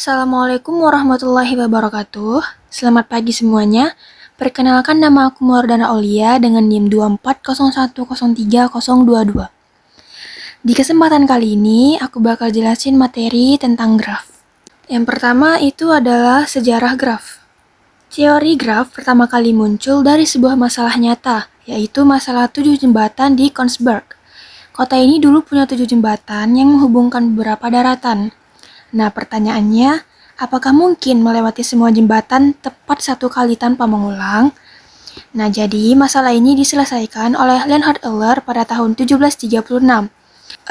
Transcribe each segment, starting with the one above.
Assalamualaikum warahmatullahi wabarakatuh. Selamat pagi semuanya. Perkenalkan, nama aku Muardana Aulia dengan NIM 2401030022. Di kesempatan kali ini, aku bakal jelasin materi tentang graf. Yang pertama itu adalah sejarah graf. Teori graf pertama kali muncul dari sebuah masalah nyata, yaitu masalah 7 jembatan di Kongsberg. Kota ini dulu punya 7 jembatan yang menghubungkan beberapa daratan. Nah, pertanyaannya, apakah mungkin melewati semua jembatan tepat satu kali tanpa mengulang? Nah, jadi masalah ini diselesaikan oleh Leonhard Euler pada tahun 1736.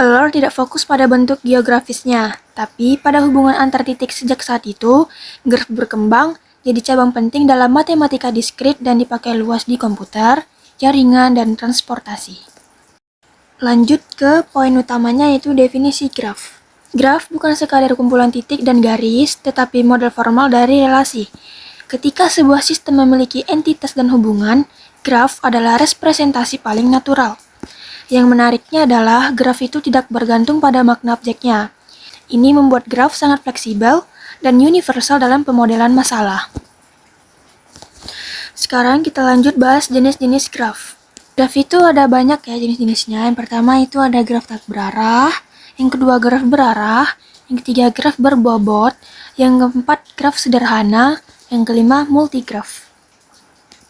Euler tidak fokus pada bentuk geografisnya, tapi pada hubungan antar titik. Sejak saat itu, graf berkembang jadi cabang penting dalam matematika diskrit dan dipakai luas di komputer, jaringan, dan transportasi. Lanjut ke poin utamanya, yaitu definisi graf. Graf bukan sekadar kumpulan titik dan garis, tetapi model formal dari relasi. Ketika sebuah sistem memiliki entitas dan hubungan, graf adalah representasi paling natural. Yang menariknya adalah graf itu tidak bergantung pada makna objeknya. Ini membuat graf sangat fleksibel dan universal dalam pemodelan masalah. Sekarang kita lanjut bahas jenis-jenis graf. Graf itu ada banyak ya jenis-jenisnya. Yang pertama itu ada graf tak berarah, yang kedua graf berarah, yang ketiga graf berbobot, yang keempat graf sederhana, yang kelima multigraf.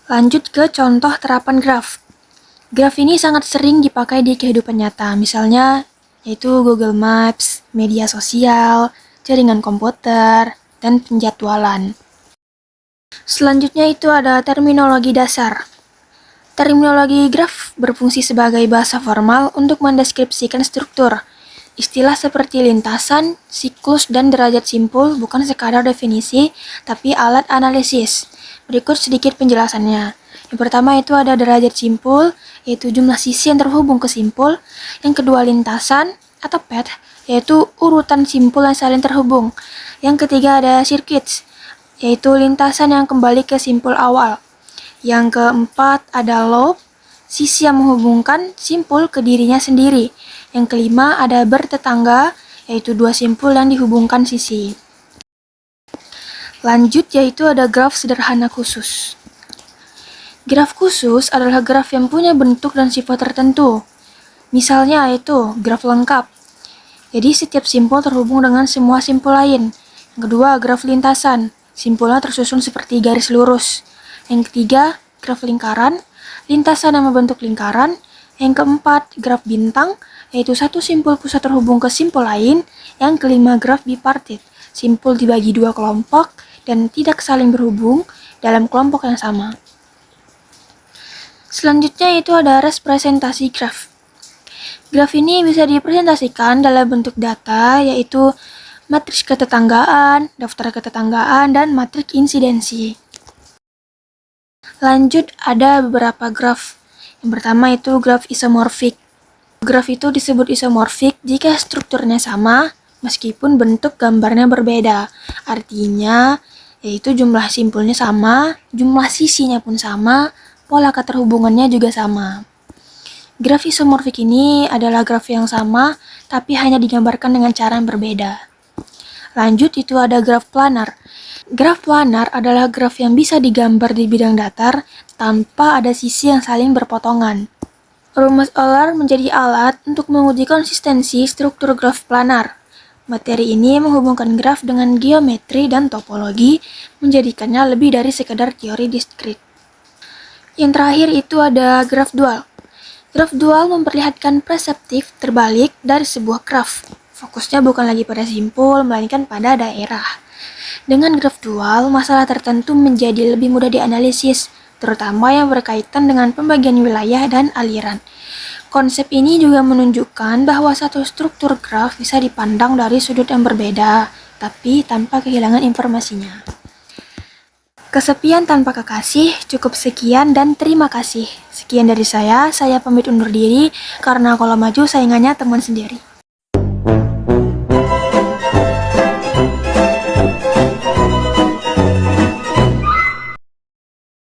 Lanjut ke contoh terapan graf. Graf ini sangat sering dipakai di kehidupan nyata, misalnya yaitu Google Maps, media sosial, jaringan komputer, dan penjadwalan. Selanjutnya itu ada terminologi dasar. Terminologi graf berfungsi sebagai bahasa formal untuk mendeskripsikan struktur. Istilah seperti lintasan, siklus, dan derajat simpul bukan sekadar definisi, tapi alat analisis. Berikut sedikit penjelasannya. Yang pertama itu ada derajat simpul, yaitu jumlah sisi yang terhubung ke simpul. Yang kedua lintasan atau path, yaitu urutan simpul yang saling terhubung. Yang ketiga ada circuits, yaitu lintasan yang kembali ke simpul awal. Yang keempat ada loop, sisi yang menghubungkan simpul ke dirinya sendiri. Yang kelima ada bertetangga, yaitu dua simpul yang dihubungkan sisi. Lanjut yaitu ada graf sederhana khusus. Graf khusus adalah graf yang punya bentuk dan sifat tertentu. Misalnya yaitu graf lengkap. Jadi setiap simpul terhubung dengan semua simpul lain. Yang kedua, graf lintasan. Simpulnya tersusun seperti garis lurus. Yang ketiga, graf lingkaran. Lintasan yang membentuk lingkaran. Yang keempat, graf bintang, yaitu satu simpul pusat terhubung ke simpul lain. Yang kelima, graf bipartit. Simpul dibagi dua kelompok dan tidak saling berhubung dalam kelompok yang sama. Selanjutnya itu ada representasi graf. Graf ini bisa dipresentasikan dalam bentuk data, yaitu matriks ketetanggaan, daftar ketetanggaan, dan matriks insidensi. Lanjut ada beberapa graf. Yang pertama itu graf isomorfik. Graf itu disebut isomorfik jika strukturnya sama, meskipun bentuk gambarnya berbeda. Artinya, yaitu jumlah simpulnya sama, jumlah sisinya pun sama, pola keterhubungannya juga sama. Graf isomorfik ini adalah graf yang sama, tapi hanya digambarkan dengan cara yang berbeda. Lanjut itu ada graf planar. Graf planar adalah graf yang bisa digambar di bidang datar tanpa ada sisi yang saling berpotongan. Rumus Euler menjadi alat untuk menguji konsistensi struktur graf planar. Materi ini menghubungkan graf dengan geometri dan topologi, menjadikannya lebih dari sekedar teori diskrit. Yang terakhir itu ada graf dual. Graf dual memperlihatkan perseptif terbalik dari sebuah graf. Fokusnya bukan lagi pada simpul, melainkan pada daerah. Dengan graf dual, masalah tertentu menjadi lebih mudah dianalisis, terutama yang berkaitan dengan pembagian wilayah dan aliran. Konsep ini juga menunjukkan bahwa satu struktur graf bisa dipandang dari sudut yang berbeda, tapi tanpa kehilangan informasinya. Kesepian tanpa kekasih, cukup sekian dan terima kasih. Sekian dari saya pamit undur diri, karena kalau maju saingannya teman sendiri.